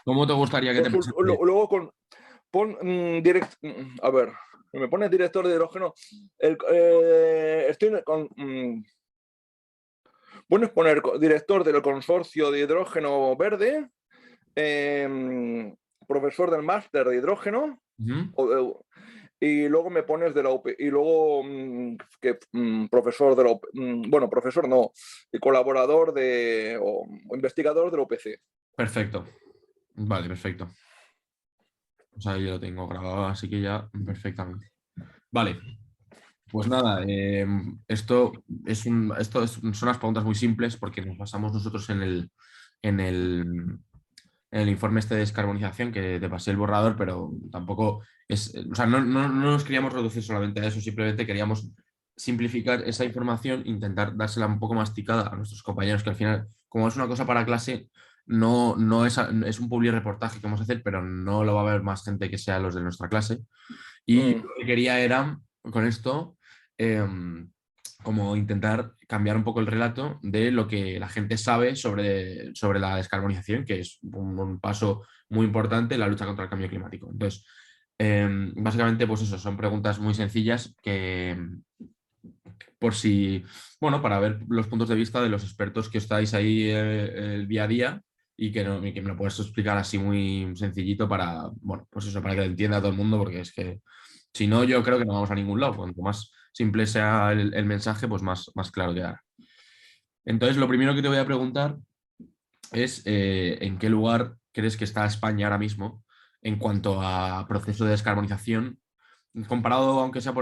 ¿Cómo te gustaría que te presente? Luego pon a ver, me pone director de hidrógeno. Estoy con. Puedes poner director del consorcio de hidrógeno verde, profesor del máster de hidrógeno, Ujú. y luego me pones de la UP, y luego profesor de la bueno, profesor no, y colaborador o investigador de la UPC. Perfecto. Vale, perfecto. O sea, yo lo tengo grabado, así que ya perfectamente. Vale, pues nada, son unas preguntas muy simples porque nos basamos nosotros en el, en el informe este de descarbonización que te pasé el borrador, pero tampoco es, o sea, no nos queríamos reducir solamente a eso, simplemente queríamos simplificar esa información, intentar dársela un poco masticada a nuestros compañeros, que al final, como es una cosa para clase, no es, es un public reportaje que vamos a hacer, pero no lo va a ver más gente que sea los de nuestra clase. Y Mm. lo que quería era, con esto, como intentar cambiar un poco el relato de lo que la gente sabe sobre la descarbonización, que es un paso muy importante en la lucha contra el cambio climático. Entonces, básicamente, pues eso, son preguntas muy sencillas que, por si, bueno, para ver los puntos de vista de los expertos que estáis ahí el día a día y y que me lo puedes explicar así muy sencillito para, bueno, pues eso, para que lo entienda todo el mundo, porque es que si no, yo creo que no vamos a ningún lado. Cuanto más simple sea el mensaje, pues más claro quedará. Entonces, lo primero que te voy a preguntar es ¿en qué lugar crees que está España ahora mismo en cuanto a proceso de descarbonización, comparado, aunque sea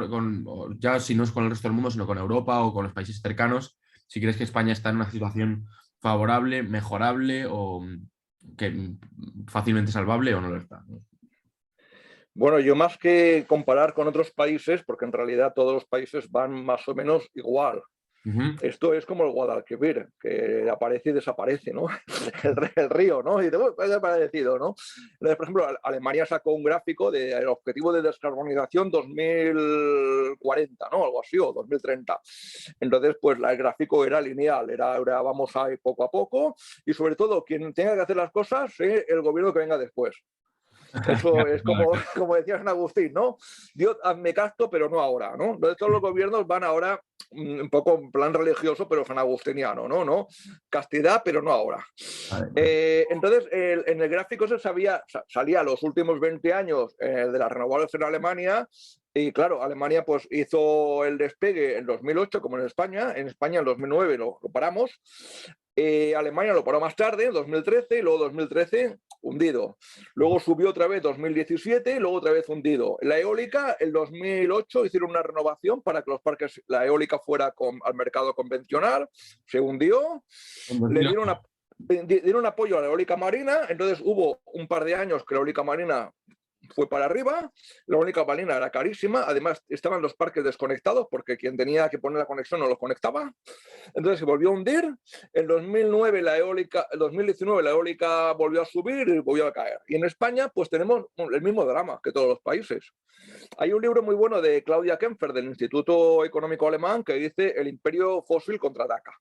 ya si no es con el resto del mundo, sino con Europa o con los países cercanos? Si crees que España está en una situación favorable, mejorable o que fácilmente salvable o no lo está. Bueno, yo más que comparar con otros países, porque en realidad todos los países van más o menos igual. Ujú. Esto es como el Guadalquivir, que aparece y desaparece, ¿no? El río, ¿no? Y dice, "Uy, ha desaparecido, ¿no?". Entonces, por ejemplo, Alemania sacó un gráfico del objetivo de descarbonización 2040, ¿no? Algo así, o 2030. Entonces, pues el gráfico era lineal, era vamos a ir poco a poco, y sobre todo, quien tenga que hacer las cosas, el gobierno que venga después. Eso Claro, es claro, como, claro. como decía San Agustín, ¿no? Dios, hazme casto, pero no ahora, ¿no? Entonces todos los gobiernos van ahora un poco en plan religioso, pero sanagustiniano, ¿no? ¿No? Castidad, pero no ahora. Vale. Entonces, en el gráfico salía los últimos 20 años de las renovables en Alemania, y claro, Alemania pues hizo el despegue en 2008, como en España en 2009 lo paramos, Alemania lo paró más tarde, en 2013, y luego 2013 hundido. Luego subió otra vez 2017 y luego otra vez hundido. La eólica, el 2008 hicieron una renovación para que los parques, la eólica fuera al mercado convencional, se hundió, En le 2008. dieron apoyo a la eólica marina, entonces hubo un par de años que la eólica marina fue para arriba, la eólica marina era carísima, además estaban los parques desconectados porque quien tenía que poner la conexión no los conectaba, entonces se volvió a hundir. En 2009 la eólica, en 2019 la eólica volvió a subir y volvió a caer. Y en España pues tenemos el mismo drama que todos los países. Hay un libro muy bueno de Claudia Kempfer del Instituto Económico Alemán que dice El imperio fósil contraataca.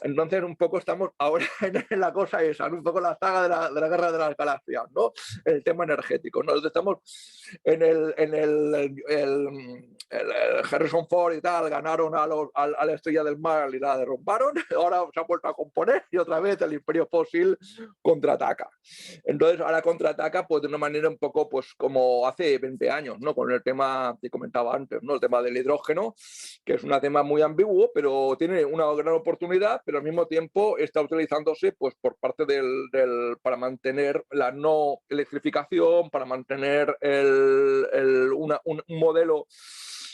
Entonces, un poco estamos ahora en la cosa esa, ¿no? Un poco la saga de la guerra de las galaxias, ¿no? El tema energético, ¿no? Entonces, estamos el Harrison Ford y tal, ganaron a la estrella del mar y la derrumbaron, ahora se ha vuelto a componer y otra vez el imperio fósil contraataca. Entonces, ahora contraataca pues de una manera un poco pues como hace 20 años, ¿no? Con el tema que comentaba antes, ¿no? El tema del hidrógeno, que es un tema muy ambiguo, pero tiene una gran oportunidad, pero al mismo tiempo está utilizándose pues, por parte para mantener la no electrificación, para mantener un modelo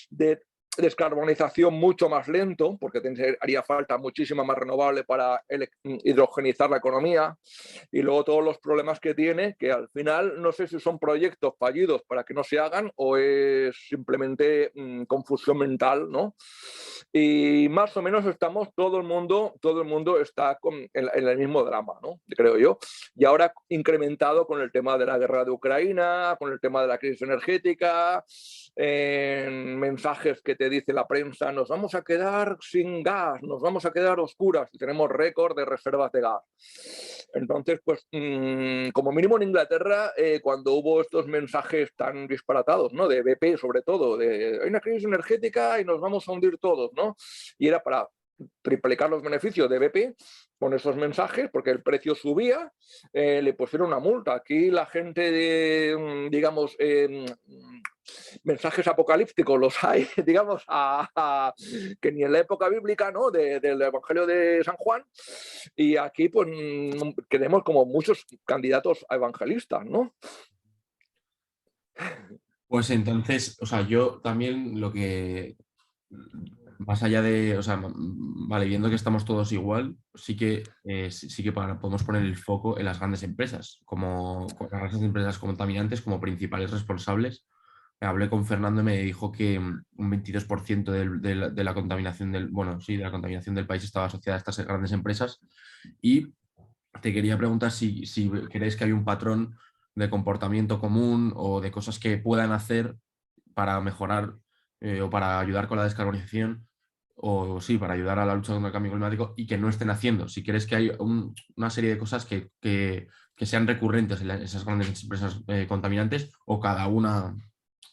de descarbonización mucho más lento, porque haría falta muchísima más renovable para hidrogenizar la economía, y luego todos los problemas que tiene, que al final no sé si son proyectos fallidos para que no se hagan o es simplemente confusión mental, ¿no? Y más o menos estamos, todo el mundo está en el mismo drama, ¿no? Creo yo. Y ahora incrementado con el tema de la guerra de Ucrania, con el tema de la crisis energética, mensajes que te dice la prensa, nos vamos a quedar sin gas, nos vamos a quedar oscuras y tenemos récord de reservas de gas. Entonces, pues como mínimo en Inglaterra, cuando hubo estos mensajes tan disparatados, ¿no? De BP sobre todo, de hay una crisis energética y nos vamos a hundir todos, ¿no? Y era para triplicar los beneficios de BP con esos mensajes, porque el precio subía, le pusieron una multa. Aquí la gente de, digamos, mensajes apocalípticos los hay, digamos, que ni en la época bíblica, ¿no? Del Evangelio de San Juan, y aquí pues tenemos como muchos candidatos a evangelistas, ¿no? Pues entonces, o sea, yo también lo que, más allá de, o sea, vale, viendo que estamos todos igual, sí que podemos poner el foco en las grandes empresas, como las grandes empresas contaminantes como principales responsables. Hablé con Fernando y me dijo que un 22% de la contaminación bueno, sí, de la contaminación del país estaba asociada a estas grandes empresas. Y te quería preguntar si crees que hay un patrón de comportamiento común o de cosas que puedan hacer para mejorar o para ayudar con la descarbonización o sí, para ayudar a la lucha contra el cambio climático y que no estén haciendo. Si crees que hay una serie de cosas que sean recurrentes en esas grandes empresas contaminantes o cada una,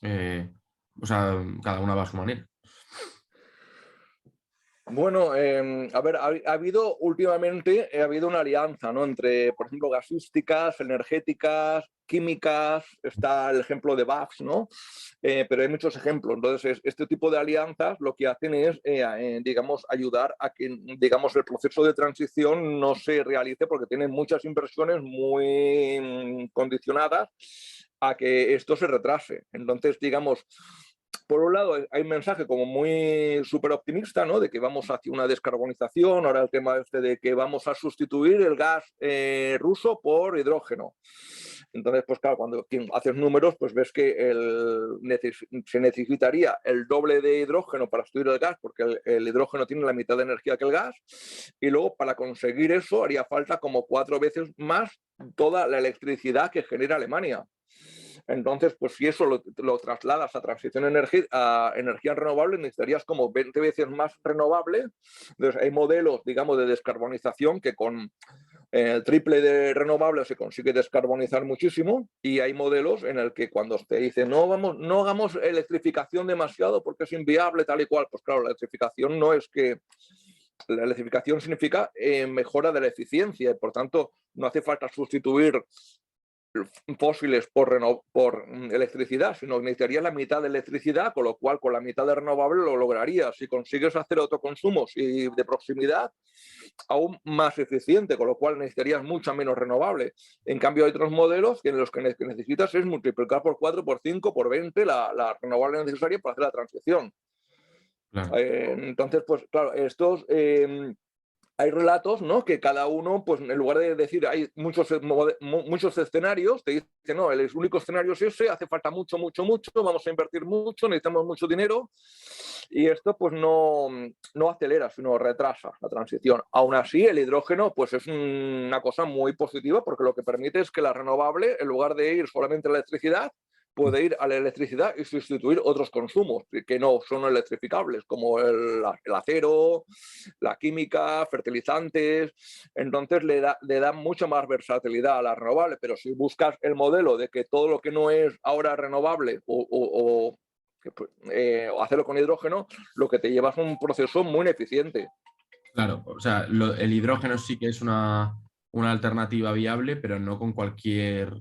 o sea, cada una va a su manera. Bueno, a ver, ha habido últimamente ha habido una alianza, ¿no? Entre, por ejemplo, gasísticas, energéticas, químicas, está el ejemplo de BAFs, ¿no? Pero hay muchos ejemplos. Entonces, este tipo de alianzas lo que hacen es, digamos, ayudar a que, digamos, el proceso de transición no se realice porque tienen muchas inversiones muy condicionadas a que esto se retrase. Entonces, digamos, por un lado, hay un mensaje como muy súper optimista, ¿no? De que vamos hacia una descarbonización, ahora el tema este de que vamos a sustituir el gas ruso por hidrógeno. Entonces, pues claro, cuando haces números, pues ves que se necesitaría el doble de hidrógeno para sustituir el gas, porque el hidrógeno tiene la mitad de energía que el gas, y luego para conseguir eso haría falta como 4 veces más toda la electricidad que genera Alemania. Entonces, pues si eso lo trasladas a transición a energías renovables, necesitarías como 20 veces más renovable. Entonces, hay modelos, digamos, de descarbonización que con el triple de renovables se consigue descarbonizar muchísimo, y hay modelos en el que cuando te dicen no hagamos electrificación demasiado porque es inviable tal y cual, pues claro, la electrificación no es que la electrificación significa mejora de la eficiencia y por tanto no hace falta sustituir fósiles por electricidad, sino que necesitarías la mitad de electricidad, con lo cual con la mitad de renovable lo lograrías. Si consigues hacer autoconsumos y de proximidad, aún más eficiente, con lo cual necesitarías mucha menos renovable. En cambio, hay otros modelos que en los que necesitas es multiplicar por 4, por 5, por 20 la renovable necesaria para hacer la transición. Claro. Entonces, pues claro, estos... hay relatos, ¿no? Que cada uno, pues en lugar de decir hay muchos escenarios, te dice, no, el único escenario es ese, hace falta mucho, mucho, mucho, vamos a invertir mucho, necesitamos mucho dinero, y esto pues no acelera, sino retrasa la transición. Aún así, el hidrógeno pues es una cosa muy positiva porque lo que permite es que la renovable, en lugar de ir solamente a la electricidad, puede ir a la electricidad y sustituir otros consumos que no son electrificables, como el acero, la química, fertilizantes. Entonces le da mucha más versatilidad a la renovable, pero si buscas el modelo de que todo lo que no es ahora renovable o hacerlo con hidrógeno, lo que te lleva es un proceso muy ineficiente. Claro, o sea, el hidrógeno sí que es una alternativa viable, pero no con cualquier,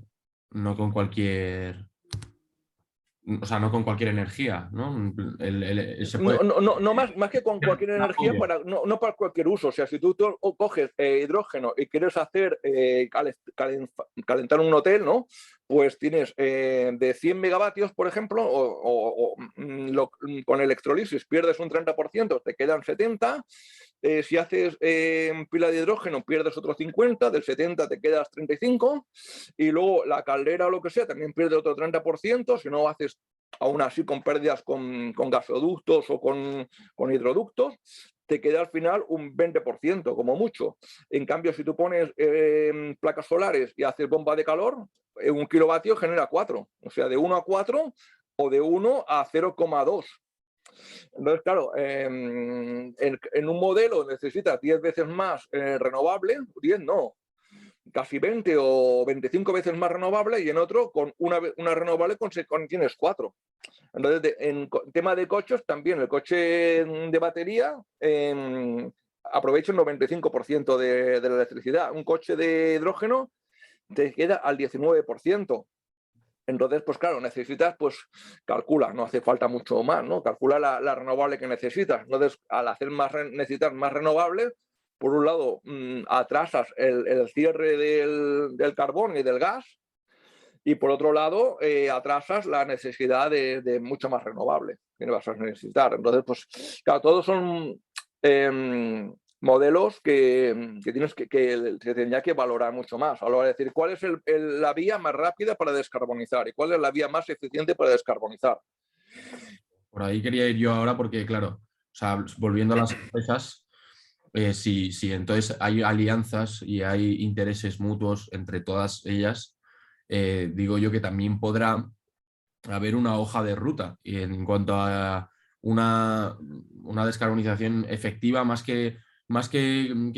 o sea, no con cualquier energía, ¿no? Se puede No más que con cualquier un energía, apoyo. no para cualquier uso. O sea, si tú coges hidrógeno y quieres hacer calentar un hotel, ¿no? Pues tienes de 100 megavatios, por ejemplo, con electrolisis pierdes un 30%, te quedan 70. Si haces pila de hidrógeno pierdes otro 50, del 70 te quedas 35, y luego la caldera o lo que sea también pierde otro 30%, si no haces aún así con pérdidas con gasoductos o con hidroductos, te queda al final un 20% como mucho. En cambio, si tú pones placas solares y haces bomba de calor, 1 kilovatio genera 4, o sea, de 1 a 4 o de 1 a 0,2. Entonces, claro, en un modelo necesitas 10 veces más renovable, 10 no, casi 20 o 25 veces más renovable, y en otro con una renovable tienes 4. Entonces, en tema de coches también, el coche de batería aprovecha el 95% de la electricidad. Un coche de hidrógeno te queda al 19%. Entonces, pues claro, necesitas, pues calcula, no hace falta mucho más, ¿no? Calcula la renovable que necesitas. Entonces, al hacer necesitas más renovables, por un lado, atrasas el cierre del carbón y del gas, y por otro lado, atrasas la necesidad de mucho más renovable que vas a necesitar. Entonces, pues claro, todos son modelos que tienes que se tendría que valorar mucho más. A la hora de decir, ¿cuál es la vía más rápida para descarbonizar y cuál es la vía más eficiente para descarbonizar? Por ahí quería ir yo ahora porque, claro, o sea, volviendo a las empresas, si entonces hay alianzas y hay intereses mutuos entre todas ellas, digo yo que también podrá haber una hoja de ruta y en cuanto a una descarbonización efectiva, más que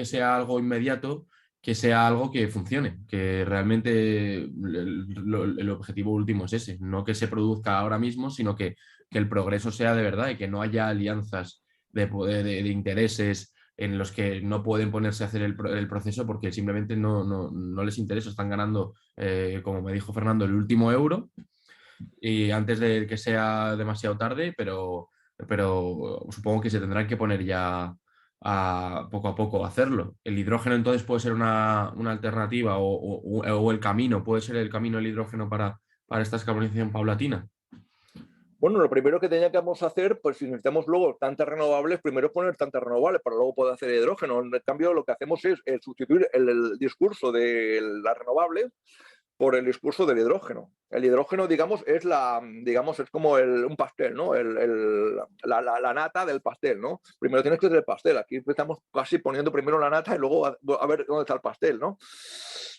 sea algo inmediato, que sea algo que funcione, que realmente el objetivo último es ese, no que se produzca ahora mismo, sino que el progreso sea de verdad y que no haya alianzas de intereses en los que no pueden ponerse a hacer el proceso porque simplemente no les interesa, están ganando, como me dijo Fernando, el último euro y antes de que sea demasiado tarde, pero supongo que se tendrán que poner ya poco a poco a hacerlo. El hidrógeno entonces puede ser una alternativa o el camino, puede ser el camino del hidrógeno para esta descarbonización paulatina. Bueno, lo primero que teníamos que hacer, pues si necesitamos luego tantas renovables, primero poner tantas renovables para luego poder hacer hidrógeno. En cambio, lo que hacemos es sustituir el discurso de las renovables por el discurso del hidrógeno. El hidrógeno, digamos, es como un pastel, ¿no? La nata del pastel, ¿no? Primero tienes que hacer el pastel. Aquí estamos casi poniendo primero la nata y luego a ver dónde está el pastel, ¿no?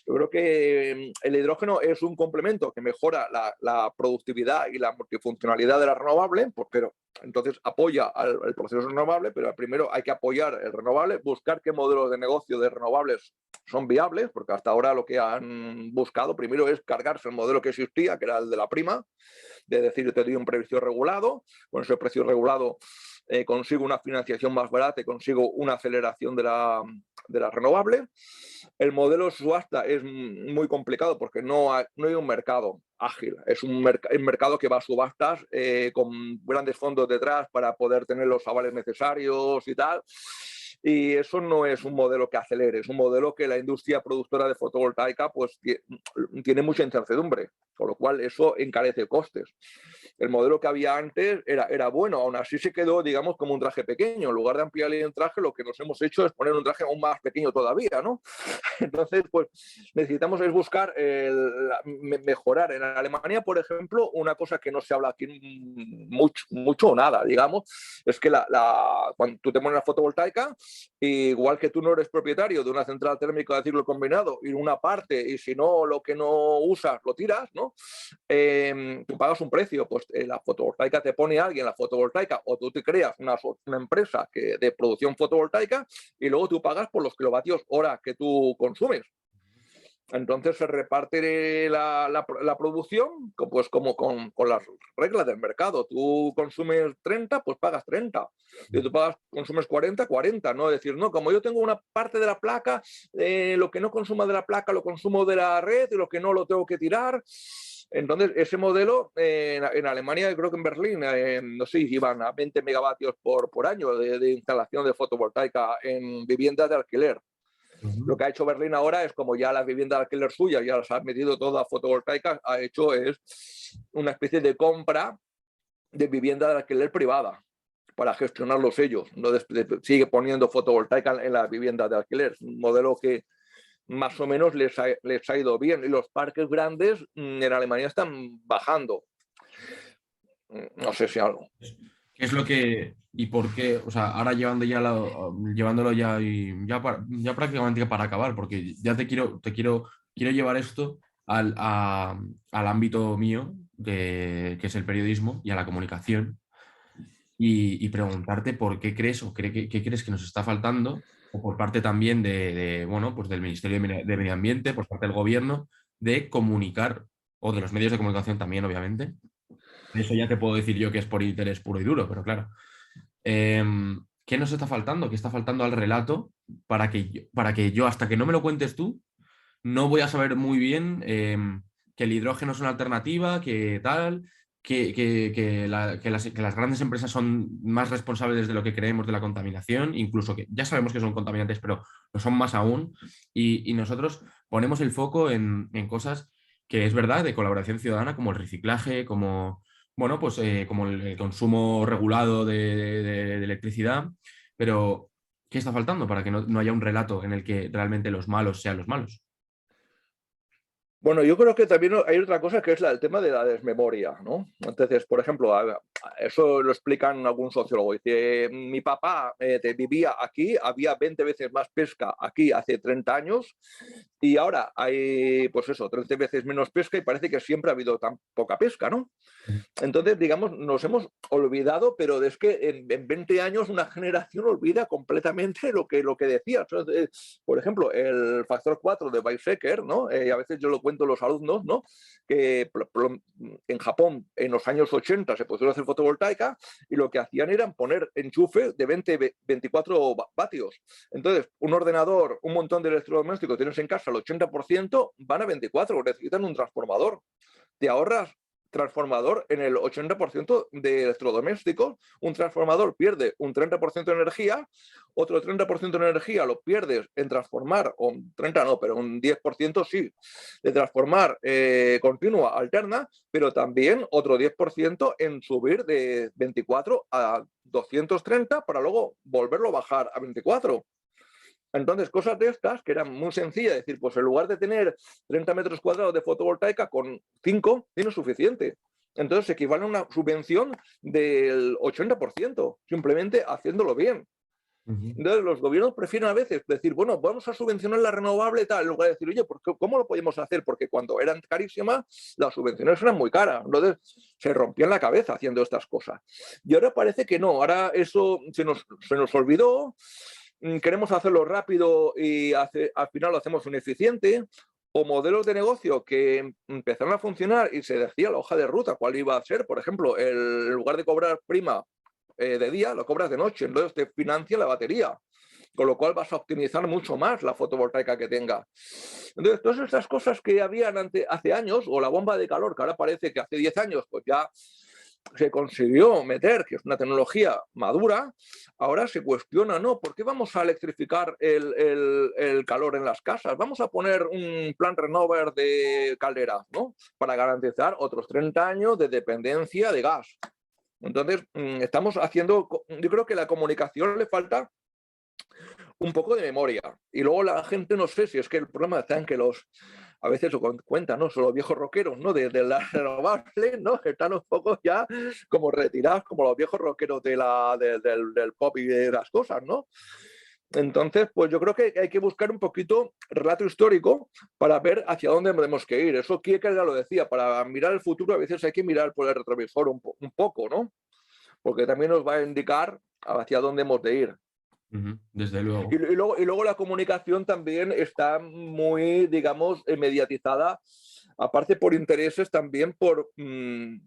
Yo creo que el hidrógeno es un complemento que mejora la productividad y la multifuncionalidad de la renovable, porque entonces apoya el proceso renovable, pero primero hay que apoyar el renovable, buscar qué modelos de negocio de renovables son viables, porque hasta ahora lo que han buscado primero es cargarse el modelo que existía, que era el de la prima, de decir, te doy un precio regulado, con ese precio regulado consigo una financiación más barata y consigo una aceleración de la renovable. El modelo subasta es muy complicado porque no hay un mercado ágil, es un mercado que va a subastas con grandes fondos detrás para poder tener los avales necesarios y tal. Y eso no es un modelo que acelere, es un modelo que la industria productora de fotovoltaica pues tiene mucha incertidumbre, con lo cual eso encarece costes. El modelo que había antes era bueno, aún así se quedó, digamos, como un traje pequeño. En lugar de ampliar el traje, lo que nos hemos hecho es poner un traje aún más pequeño todavía, ¿no? Entonces, pues necesitamos es buscar mejorar. En Alemania, por ejemplo, una cosa que no se habla aquí mucho o nada, digamos, es que cuando tú te pones la fotovoltaica, igual que tú no eres propietario de una central térmica de ciclo combinado y una parte, y si no, lo que no usas lo tiras, ¿no? Tú pagas un precio, pues la fotovoltaica te pone alguien la fotovoltaica o tú te creas una empresa de producción fotovoltaica y luego tú pagas por los kilovatios hora que tú consumes. Entonces se reparte la producción pues como con las reglas del mercado. Tú consumes 30, pues pagas 30. Si tú consumes 40, 40. No es decir, no, como yo tengo una parte de la placa, lo que no consuma de la placa lo consumo de la red y lo que no lo tengo que tirar. Entonces, ese modelo en Alemania, creo que en Berlín, no sé, iban a 20 megavatios por año de instalación de fotovoltaica en viviendas de alquiler. Lo que ha hecho Berlín ahora es, como ya las viviendas de alquiler suyas ya las ha metido todas fotovoltaicas, ha hecho es una especie de compra de vivienda de alquiler privada para gestionarlos ellos. Entonces, sigue poniendo fotovoltaica en las viviendas de alquiler. Un modelo que más o menos les ha ido bien. Y los parques grandes en Alemania están bajando. No sé si algo. ¿Qué es lo que y por qué? O sea, ahora llevándolo ya y ya prácticamente para acabar, porque ya quiero llevar esto al ámbito mío, que es el periodismo y a la comunicación. y preguntarte por qué crees o qué crees que nos está faltando, o por parte también bueno, pues del Ministerio de Medio Ambiente, por parte del gobierno, de comunicar, o de los medios de comunicación también, obviamente. Eso ya te puedo decir yo que es por interés puro y duro, pero claro. ¿Qué nos está faltando? ¿Qué está faltando al relato para que yo, hasta que no me lo cuentes tú, no voy a saber muy bien que el hidrógeno es una alternativa, que tal, que las grandes empresas son más responsables de lo que creemos de la contaminación, incluso que ya sabemos que son contaminantes, pero lo son más aún. Y nosotros ponemos el foco en cosas que es verdad, de colaboración ciudadana, como el reciclaje, como, bueno, pues como el consumo regulado de electricidad, pero ¿qué está faltando para que no haya un relato en el que realmente los malos sean los malos? Bueno, yo creo que también hay otra cosa que es el tema de la desmemoria, ¿no? Entonces, por ejemplo, eso lo explican algún sociólogo. Dice, mi papá vivía aquí, había 20 veces más pesca aquí hace 30 años y ahora hay, pues eso, 30 veces menos pesca y parece que siempre ha habido tan poca pesca, ¿no? Entonces, digamos, nos hemos olvidado, pero es que en 20 años una generación olvida completamente lo que decía. Entonces, por ejemplo, el factor 4 de Weizsäcker, ¿no? A veces yo lo cuento a los alumnos, ¿no? Que en Japón en los años 80 se pusieron a hacer fotovoltaica y lo que hacían era poner enchufe de 24 vatios. Entonces, un ordenador, un montón de electrodomésticos tienes en casa, el 80% van a 24, necesitan un transformador. Te ahorras transformador en el 80% de electrodomésticos. Un transformador pierde un 30% de energía, otro 30% de energía lo pierdes en transformar, o 30 no, pero un 10% sí, de transformar continua alterna, pero también otro 10% en subir de 24 a 230 para luego volverlo a bajar a 24. Entonces, cosas de estas que eran muy sencillas, decir, pues en lugar de tener 30 metros cuadrados de fotovoltaica, con 5 tienes suficiente. Entonces, equivale a una subvención del 80%, simplemente haciéndolo bien. Ujú. Entonces, los gobiernos prefieren a veces decir, bueno, vamos a subvencionar la renovable tal, en lugar de decir, oye, ¿cómo lo podemos hacer? Porque cuando eran carísimas, las subvenciones eran muy caras. Entonces, se rompían la cabeza haciendo estas cosas. Y ahora parece que no, ahora eso se nos olvidó, queremos hacerlo rápido y al final lo hacemos ineficiente, o modelos de negocio que empezaron a funcionar y se decía la hoja de ruta cuál iba a ser. Por ejemplo, en lugar de cobrar prima de día, lo cobras de noche, entonces te financia la batería, con lo cual vas a optimizar mucho más la fotovoltaica que tenga. Entonces, todas estas cosas que habían hace años, o la bomba de calor, que ahora parece que hace 10 años pues ya se consiguió meter, que es una tecnología madura, ahora se cuestiona, ¿no? ¿Por qué vamos a electrificar el calor en las casas? Vamos a poner un plan renover de calderas, ¿no? Para garantizar otros 30 años de dependencia de gas. Entonces, estamos haciendo, yo creo que la comunicación le falta un poco de memoria. Y luego la gente, no sé si es que el problema está en que a veces lo cuentan, ¿no? Son los viejos rockeros, ¿no? De las renovables, ¿no? Están un poco ya como retirados, como los viejos rockeros del pop y de las cosas, ¿no? Entonces, pues yo creo que hay que buscar un poquito relato histórico para ver hacia dónde tenemos que ir. Eso Kierkegaard lo decía, para mirar el futuro a veces hay que mirar por el retrovisor un poco, ¿no? Porque también nos va a indicar hacia dónde hemos de ir. Ujú, desde luego. Y luego la comunicación también está muy, digamos, mediatizada, aparte por intereses, también por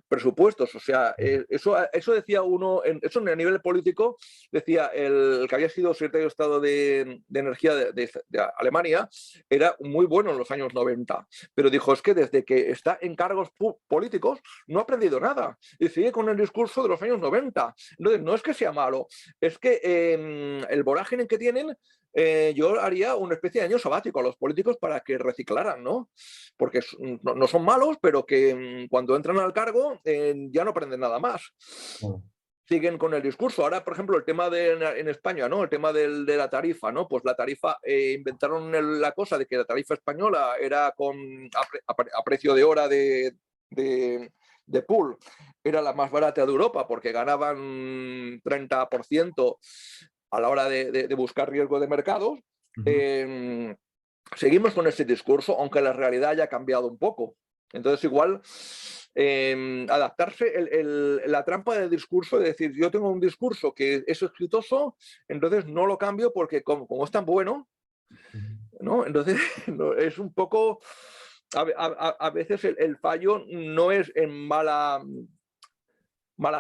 presupuestos. O sea, eso decía uno, eso a nivel político, decía el que había sido secretario de Estado de Energía de Alemania, era muy bueno en los años 90, pero dijo, es que desde que está en cargos políticos no ha aprendido nada y sigue con el discurso de los años 90. Entonces, no es que sea malo, es que el vorágine que tienen, yo haría una especie de año sabático a los políticos para que reciclaran, ¿no? Porque no son malos, pero que cuando entran al cargo ya no aprenden nada más. Bueno, Siguen con el discurso. Ahora, por ejemplo, el tema en España, ¿no? El tema de la tarifa, ¿no? Pues la tarifa, inventaron la cosa de que la tarifa española era a precio de hora de pool, era la más barata de Europa porque ganaban 30% a la hora de buscar riesgo de mercados. ujú. Seguimos con ese discurso, aunque la realidad haya cambiado un poco. Entonces, igual adaptarse la trampa del discurso, de decir, yo tengo un discurso que es exitoso, entonces no lo cambio porque como es tan bueno, ¿no? Entonces es un poco, a veces el fallo no es en mala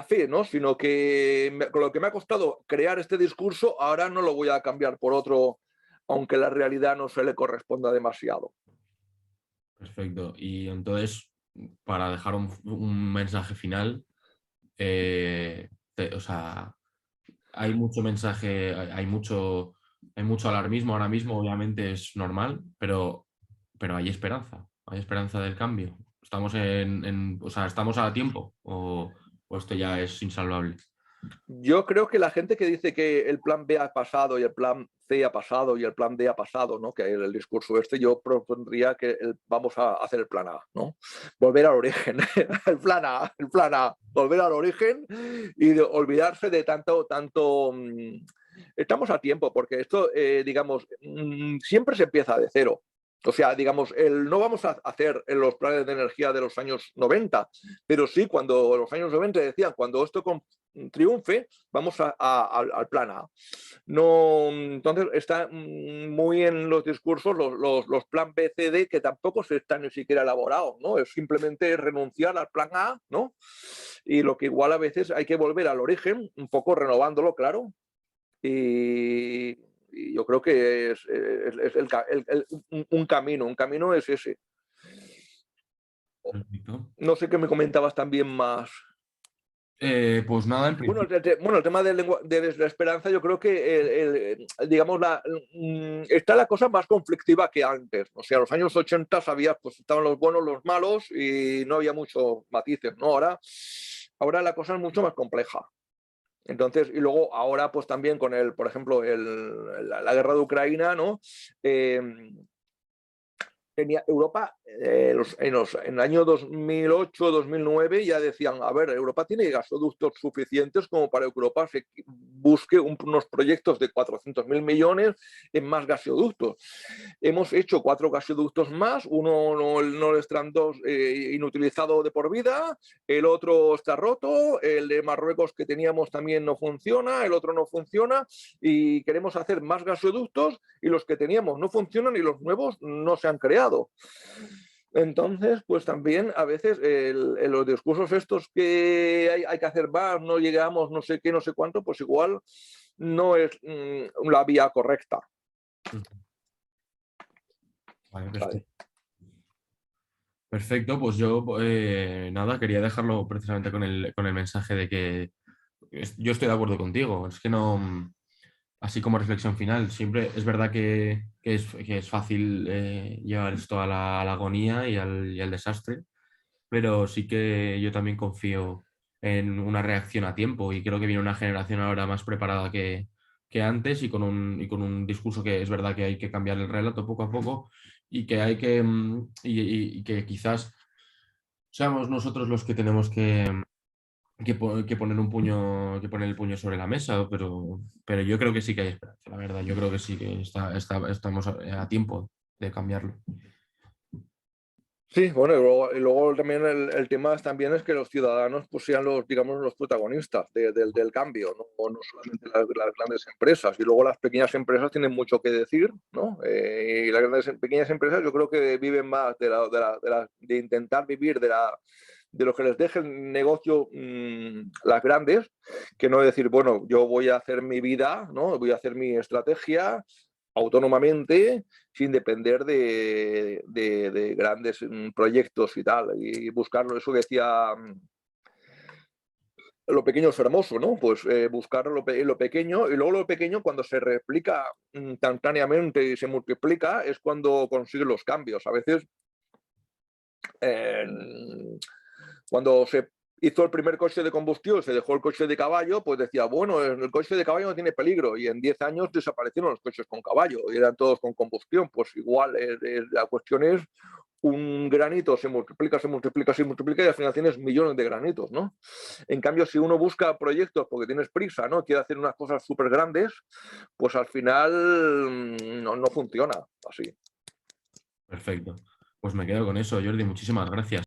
fe, ¿no? Sino que con lo que me ha costado crear este discurso, ahora no lo voy a cambiar por otro, aunque la realidad no se le corresponda demasiado. Perfecto. Y entonces, para dejar un mensaje final, o sea, hay mucho mensaje, hay mucho alarmismo ahora mismo, obviamente es normal, pero hay esperanza del cambio. Estamos o sea, estamos a tiempo o esto ya es insalvable. Yo creo que la gente que dice que el plan B ha pasado y el plan C ha pasado y el plan D ha pasado, ¿no? Que el discurso este, yo propondría que vamos a hacer el plan A, ¿no? Volver al origen, el plan A, volver al origen y olvidarse de tanto. Estamos a tiempo, porque esto, digamos, siempre se empieza de cero. O sea, digamos, no vamos a hacer los planes de energía de los años 90, pero sí cuando los años 90 decían, cuando esto triunfe, vamos al plan A. No, entonces está muy en los discursos los plan B, C, D, que tampoco se están ni siquiera elaborados, ¿no? Es simplemente renunciar al plan A, ¿no? Y lo que igual a veces hay que volver al origen, un poco renovándolo, claro, y yo creo que es un camino es ese. Perfecto. No sé qué me comentabas también más. Pues nada, en Bueno, principio. el tema de la esperanza, yo creo que, digamos, está la cosa más conflictiva que antes. O sea, en los años 80 sabías, pues estaban los buenos, los malos y no había muchos matices, ¿no? Ahora la cosa es mucho más compleja. Entonces, y luego ahora, pues también con por ejemplo, la guerra de Ucrania, ¿no? Eh, tenía Europa, en el año 2008-2009 ya decían, a ver, Europa tiene gasoductos suficientes como para que Europa se busque unos proyectos de 400.000 millones en más gasoductos. Hemos hecho 4 gasoductos más, uno no Stream 2 inutilizado de por vida, el otro está roto, el de Marruecos que teníamos también no funciona, el otro no funciona y queremos hacer más gasoductos y los que teníamos no funcionan y los nuevos no se han creado. Entonces, pues también a veces en los discursos estos que hay que hacer más, no llegamos, no sé qué, no sé cuánto, pues igual no es la vía correcta. Vale, ¿Sabes? perfecto, pues yo nada, quería dejarlo precisamente con el mensaje de que yo estoy de acuerdo contigo. Es que no, así como reflexión final, siempre es verdad que es fácil llevar esto a la agonía y al desastre, pero sí que yo también confío en una reacción a tiempo y creo que viene una generación ahora más preparada que antes y con un discurso que es verdad que hay que cambiar el relato poco a poco y que hay que y que quizás seamos nosotros los que tenemos que poner que poner el puño sobre la mesa, pero yo creo que sí que hay esperanza, la verdad. Yo creo que sí que estamos a tiempo de cambiarlo. Sí, bueno, y luego también el tema también es que los ciudadanos pues sean los, digamos, los protagonistas del cambio, ¿no? O no solamente las grandes empresas. Y luego las pequeñas empresas tienen mucho que decir, ¿no? Y las pequeñas empresas yo creo que viven más de intentar vivir de lo que les deje el negocio las grandes, que no decir, bueno, yo voy a hacer mi vida, ¿no? Voy a hacer mi estrategia autónomamente, sin depender de grandes proyectos y tal, y buscarlo, eso que decía, lo pequeño es hermoso, ¿no? Pues buscar lo pequeño y luego lo pequeño cuando se replica instantáneamente y se multiplica es cuando consigue los cambios. A veces eh, cuando se hizo el primer coche de combustión, se dejó el coche de caballo, pues decía, bueno, el coche de caballo no tiene peligro. Y en 10 años desaparecieron los coches con caballo y eran todos con combustión. Pues igual, la cuestión es un granito se multiplica, se multiplica, se multiplica y al final tienes millones de granitos, ¿no? En cambio, si uno busca proyectos porque tienes prisa, ¿no? Quiere hacer unas cosas súper grandes, pues al final no funciona así. Perfecto. Pues me quedo con eso, Jordi. Muchísimas gracias.